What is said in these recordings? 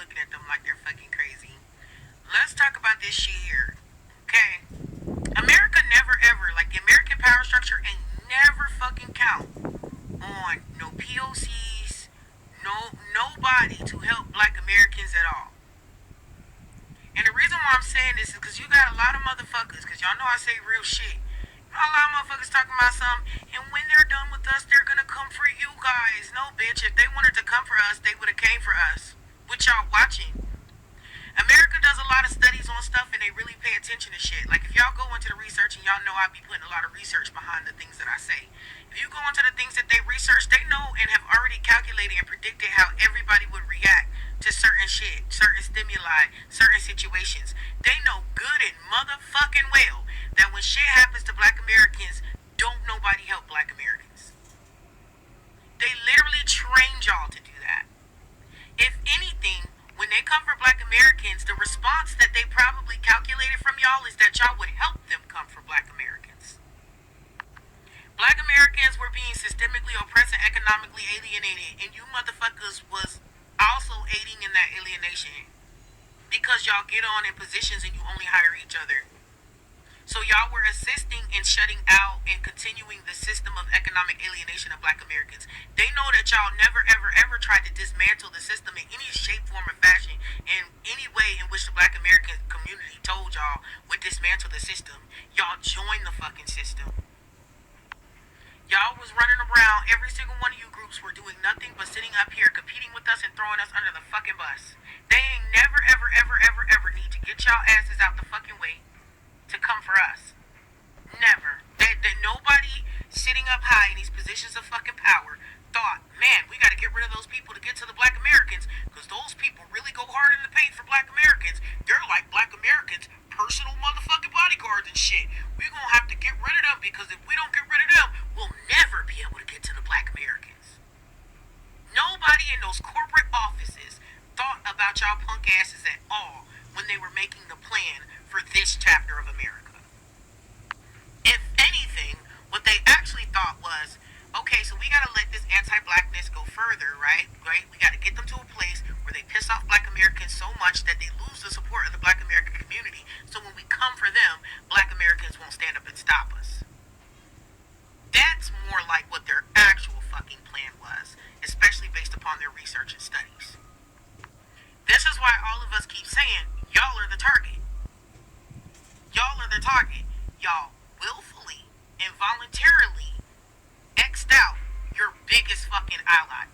looking at them like they're fucking crazy. Let's talk about this shit here. Okay? America never ever, like the American power structure ain't never fucking count on no POCs, nobody to help black Americans at all. And the reason why I'm saying this is because you got a lot of motherfuckers, because y'all know I say real shit. You know, a lot of motherfuckers talking about something, and when they're done with us, they're gonna come for you guys. No, bitch, if they wanted to come for us, they would have came for us. What y'all watching? America does a lot of studies on stuff and they really pay attention to shit. Like if y'all go into the research, and y'all know I be putting a lot of research behind the things that I say. If you go into the things that they research, they know and have already calculated and predicted how everybody would react to certain shit, certain stimuli, certain situations. They know good and motherfucking well that when shit happens to black Americans, don't nobody help black Americans. They literally trained y'all to do that. If anything, when they come for black Americans, the response that they probably calculated from y'all is that y'all would help them come for black Americans. Black Americans were being systemically oppressed and economically alienated, and you motherfuckers was also aiding in that alienation because y'all get on in positions and you only hire each other. So y'all were assisting in shutting out and continuing the system of economic alienation of black Americans. They know that y'all never, ever, ever tried to dismantle the system in any shape, form, or fashion, in any way in which the black American community told y'all would dismantle the system. Y'all joined the fucking system. Y'all was running around, every single one of you groups were doing nothing but sitting up here competing with us and throwing us under the fucking bus. They ain't never, ever, ever, ever, ever need to get y'all asses out the fucking way to come for us. Never. That nobody sitting up high in these positions of fucking power thought, man, we gotta get rid of those people to get to the black Americans, because those people really go hard in the paint for black Americans. They're like black Americans, personal motherfucking bodyguards and shit. We gonna have to get rid of them, because if we don't get rid of them, we'll never be able to get to the black Americans. Nobody in those corporate offices thought about y'all punk asses at all when they were making the plan for this chapter of America. If anything, what they actually thought was, okay, so we gotta let this anti-blackness go further, right? We gotta get them to a place where they piss off black Americans so much that they lose the support of the black American community. So when we come for them, black Americans won't stand up and stop us. That's more like what their actual fucking plan was, especially based upon their research and studies. This is why all of us keep saying, y'all are the target. Y'all are the target. Y'all willfully and voluntarily X'd out your biggest fucking ally.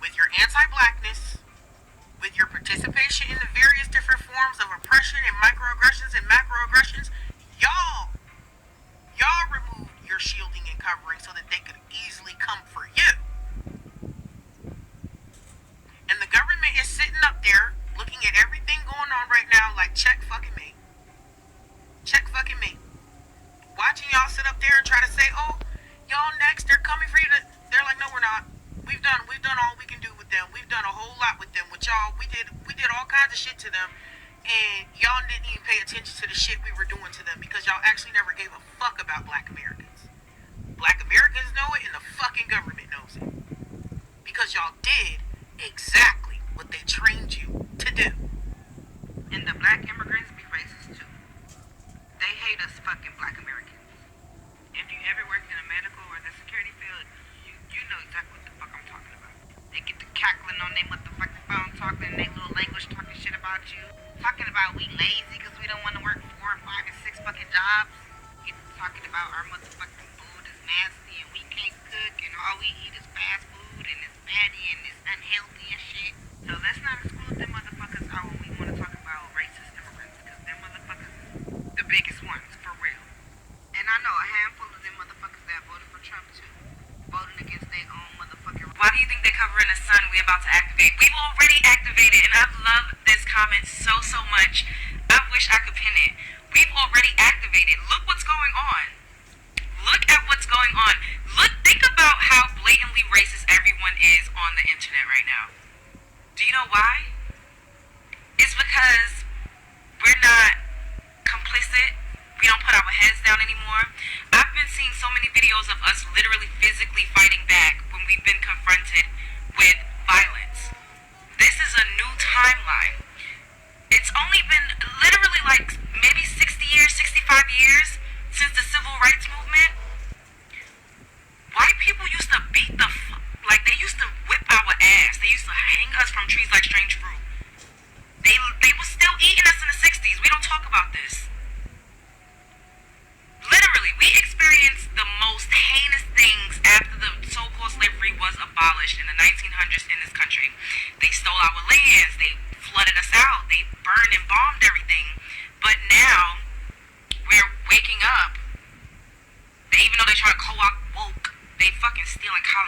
With your anti-blackness, with your participation in the various different forms of oppression and microaggressions and macroaggressions, y'all removed your shielding and covering so that they could easily come for you. And the government is sitting up there looking at everything going on right now like, check fucking me. Check fucking me. Watching y'all sit up there and try to say, oh, y'all next, they're coming for you. They're like, no, we're not. We've done all we can do with them. We've done a whole lot with them. With y'all, we did all kinds of shit to them. And y'all didn't even pay attention to the shit we were doing to them, because y'all actually never gave a fuck about black Americans. Black Americans know it, and the fucking government knows it. Because y'all did exactly what they trained you to do. And the black immigrants be racist too. They hate us fucking black Americans. If you ever worked in a medical or the security field, you know exactly what the fuck I'm talking about. They get to cackling on their motherfucking phone, talking in their little language, talking shit about you. Talking about we lazy because we don't want to work 4 and 5 and 6 fucking jobs. Get talking about our motherfucking food is nasty and we can't cook and all we eat is fast food and it's fatty and it's unhealthy and shit. So let's not exclude them motherfuckers out when we want to talk about racist immigrants, because them motherfuckers is the biggest ones, for real. And I know a handful of them motherfuckers that voted for Trump too. Voting against their own motherfucking... Why do you think they're covering the sun we about to activate? We've already activated, and I've loved this comment so much. I wish I could pin it. We've already activated. Look what's going on. Look at what's going on. Think about how blatantly racist everyone is on the internet right now. Do you know why? It's because we're not complicit. We don't put our heads down anymore. I've been seeing so many videos of us literally physically fighting back when we've been confronted with violence.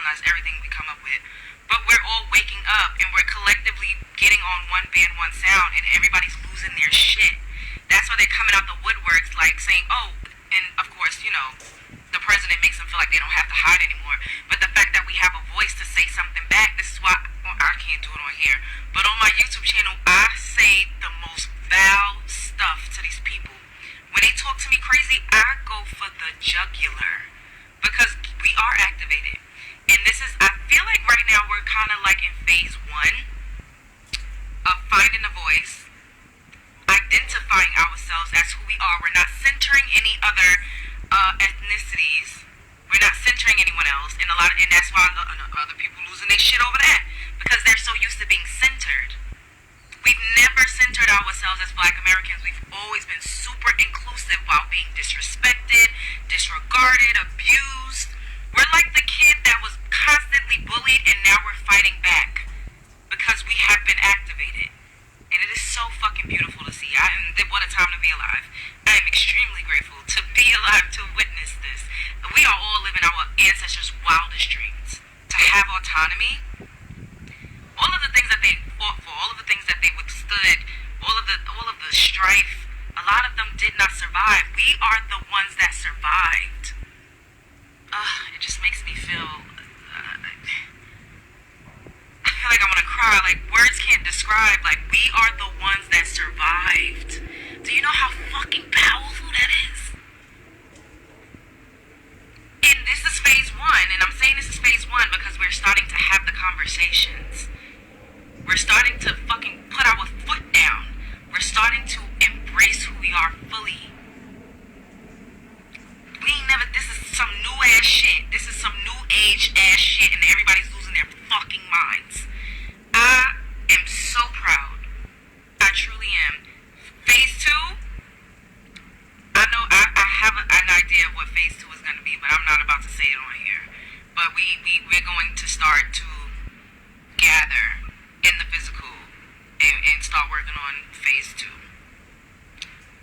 decolonize everything we come up with. But we're all waking up and we're collectively getting on one band, one sound, and everybody's losing their shit. That's why they're coming out the woodworks like saying, oh, and of course, you know, the president makes them feel like they don't have to hide anymore. But the fact that we have a voice to say something back, this is why, well, I can't do it on here, but on my YouTube channel, I say the most foul stuff to these people. When they talk to me crazy, I go for the jugular because we are activated. And this is, I feel like right now we're kind of like in phase one of finding a voice, identifying ourselves as who we are. We're not centering any other ethnicities. We're not centering anyone else. And and that's why other people losing their shit over that because they're so used to being centered. We've never centered ourselves as Black Americans. We've always been super inclusive while being disrespected, disregarded, abused. We're like the kid that was constantly bullied and now we're fighting back because we have been activated. And it is so fucking beautiful to see. What a time to be alive. I am extremely grateful to be alive to witness this. We are all living our ancestors' wildest dreams. To have autonomy, all of the things that they fought for, all of the things that they withstood, all of the strife, a lot of them did not survive. We are the ones that survived. It just makes me feel I feel like I want to cry. Like, words can't describe. Like, we are the ones that survived. Do you know how fucking powerful that is? And this is phase one. And I'm saying this is phase one because we're starting to have the conversations. We're starting to fucking put our foot down. We're starting to embrace who we are fully. We ain't never, this is some new ass shit. This is some new age ass shit and everybody's losing their fucking minds. I am so proud. I truly am. Phase two, I know I have an idea of what phase two is going to be, but I'm not about to say it on here. But we're going to start to gather in the physical and start working on phase two.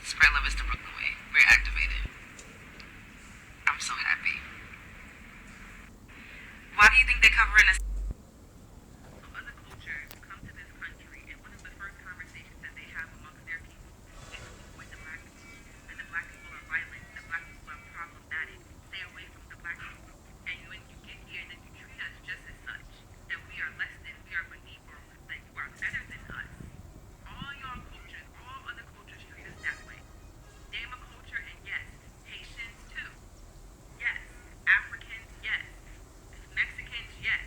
Spread love is the Brooklyn way. We're activated. I'm so happy. Why do you think they're covering us? Other cultures come to this country, and one of the first conversations that they have amongst their people is to avoid the black people. And the black people are violent, the black people are problematic. Stay away from the black people. And when you get here, then you treat us just as such. That we are less than, we are beneath, or that you are better than us. All y'all cultures, all other cultures treat us that way. Dama culture, and yes, Haitians too. Yes. Africans, yes. Mexicans, yes.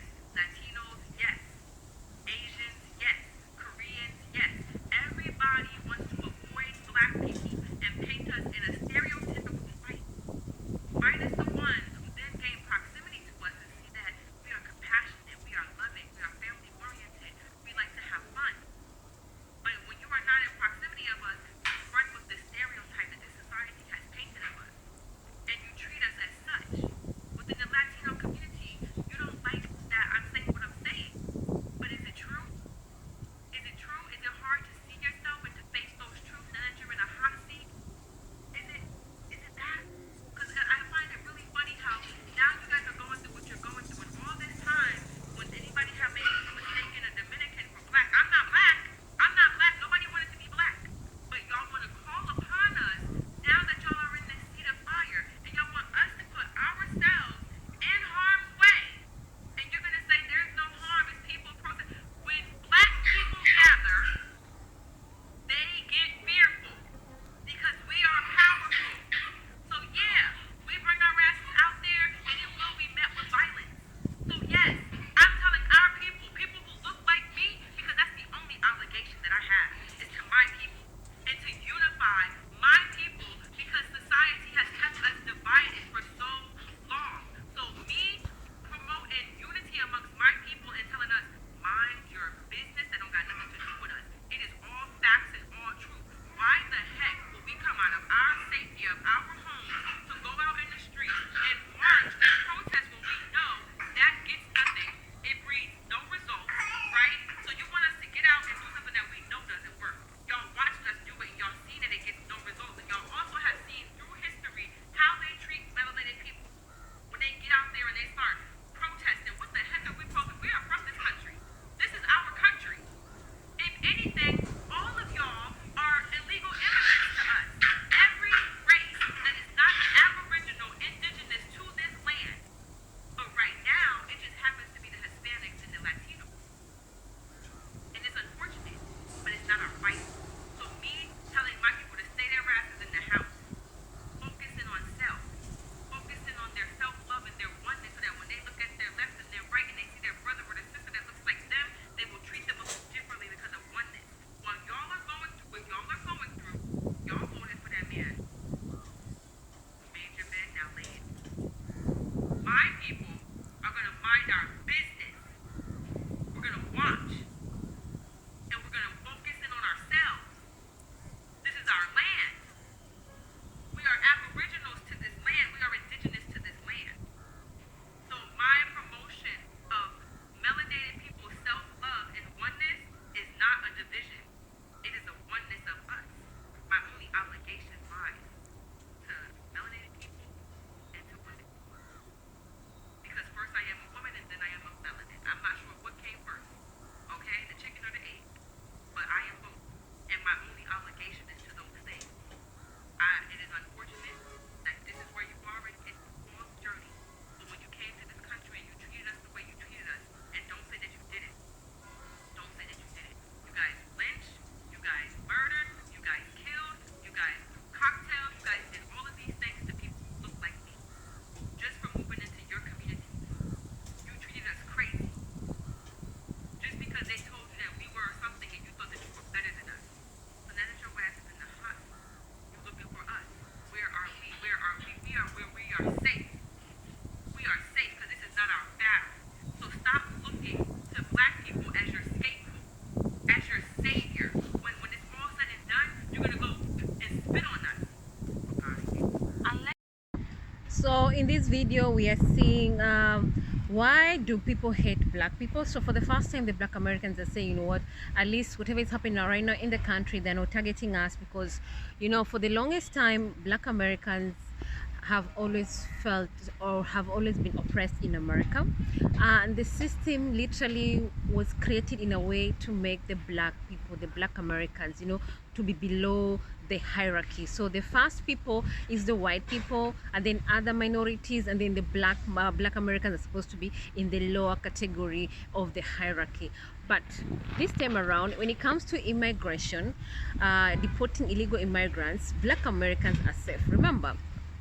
mind our business. We're going to watch. And we're going to focus in on ourselves. This is our land. We are aboriginals to this land. We are indigenous to this land. So my promotion of melanated people's self-love and oneness is not a division. It is a oneness of us. My only obligation lies to melanated people and to women. Because first I am a woman and then I am a melanin. I'm not sure what came first. Okay? The chicken or the egg. But I am both. And my only obligation is to those things. It is unfortunate that this is where you are and it's a long journey. But when you came to this country and you treated us the way you treated us, and don't say that you didn't. Don't say that you didn't. You guys lynched, you guys murdered, you guys killed, you guys cocktailed, you guys did all of these things to people who look like me. Just for moving into your community. You treated us crazy. Just because they told you that we were something and you thought that you were better than us. So now that your ass is in the hot, you're looking for us. Where are we? Where are we? We are where we are safe. We are safe because this is not our battle. So stop looking to black people as your scapegoat, as your savior. When it's all said and done, you're gonna go and spit on us. So in this video we are seeing why do people hate black people. So for the first time the black Americans are saying, you know what, at least whatever is happening right now in the country, they're not targeting us, because you know for the longest time black Americans have always felt or have always been oppressed in America, and the system literally was created in a way to make the black people, the black Americans, you know, to be below the hierarchy. So the first people is the white people, and then other minorities, and then the black Americans are supposed to be in the lower category of the hierarchy. But this time around, when it comes to immigration, deporting illegal immigrants, black Americans are safe. Remember,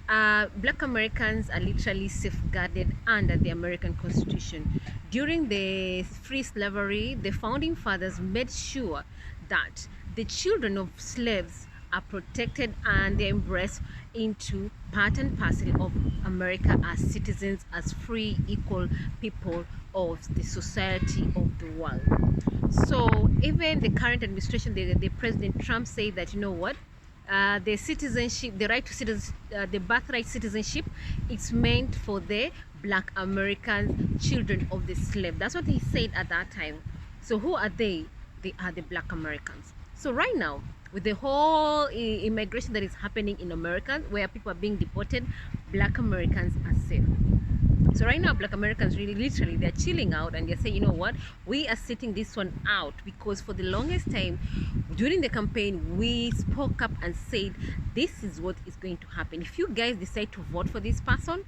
black Americans are literally safeguarded under the American Constitution. During the free slavery, the founding fathers made sure that the children of slaves are protected and they're embraced into part and parcel of America as citizens, as free, equal people of the society of the world. So even the current administration, the President Trump said that, you know what, the citizenship, the right to citizenship, the birthright citizenship, it's meant for the black American children of the slave. That's what he said at that time. So who are they? They are the black Americans. So right now, with the whole immigration that is happening in America, where people are being deported, black Americans are safe. So right now black Americans really literally they're chilling out and they're saying, you know what, we are sitting this one out, because for the longest time during the campaign we spoke up and said this is what is going to happen. If you guys decide to vote for this person,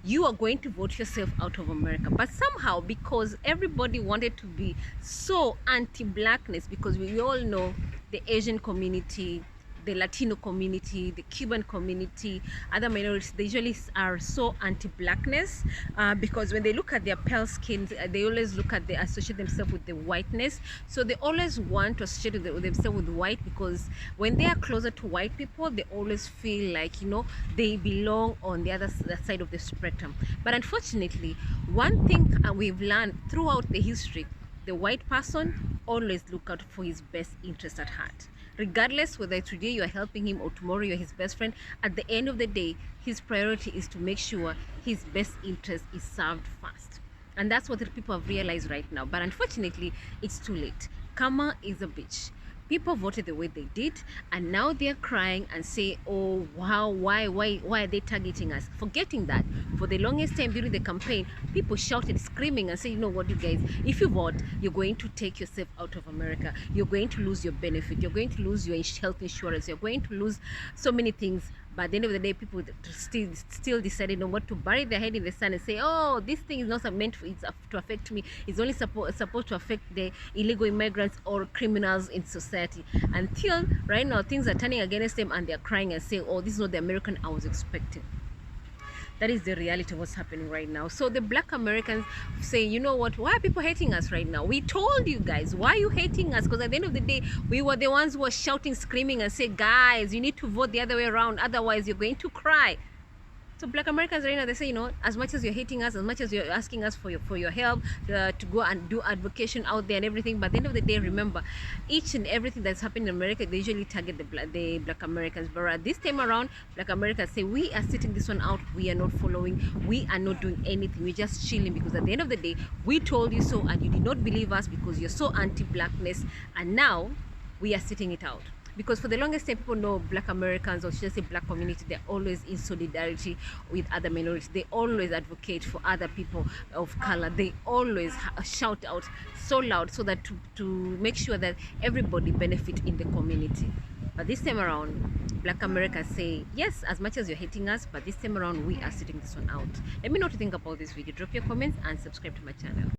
you are going to vote yourself out of America. But somehow, because everybody wanted to be so anti-blackness, because we all know the Asian community, the Latino community, the Cuban community, other minorities, they usually are so anti-blackness, because when they look at their pale skin, they always look at, they associate themselves with the whiteness. So they always want to associate themselves with white, because when they are closer to white people, they always feel like, you know, they belong on the other side of the spectrum. But unfortunately, one thing we've learned throughout the history, the white person always look out for his best interest at heart. Regardless whether today you are helping him or tomorrow you're his best friend, at the end of the day, his priority is to make sure his best interest is served first. And that's what the people have realized right now. But unfortunately, it's too late. Karma is a bitch. People voted the way they did, and now they're crying and say, oh wow, why are they targeting us? Forgetting that for the longest time during the campaign, people shouted, screaming and say, you know what, you guys, if you vote, you're going to take yourself out of America, you're going to lose your benefit, you're going to lose your health insurance, you're going to lose so many things. But at the end of the day, people still decided on what to bury their head in the sand and say, oh, this thing is not meant for it to affect me. It's only supposed to affect the illegal immigrants or criminals in society. Until right now, things are turning against them and they're crying and saying, oh, this is not the American I was expecting. That is the reality of what's happening right now. So the black Americans say, you know what, why are people hating us right now? We told you guys, why are you hating us? Because at the end of the day, we were the ones who were shouting, screaming and say, guys, you need to vote the other way around, otherwise you're going to cry. So black Americans right now, they say, you know, as much as you're hating us, as much as you're asking us for your help, to go and do advocation out there and everything, but at the end of the day, remember, each and everything that's happening in America, they usually target the black Americans. But this time around, black Americans say, we are sitting this one out, we are not following, we are not doing anything, we're just chilling, because at the end of the day, we told you so and you did not believe us because you're so anti-blackness, and now we are sitting it out. Because for the longest time, people know black Americans, or should I say black community, they're always in solidarity with other minorities. They always advocate for other people of color. They always shout out so loud so that to make sure that everybody benefit in the community. But this time around, black Americans say, yes, as much as you're hating us, but this time around, we are sitting this one out. Let me know what you think about this video. Drop your comments and subscribe to my channel.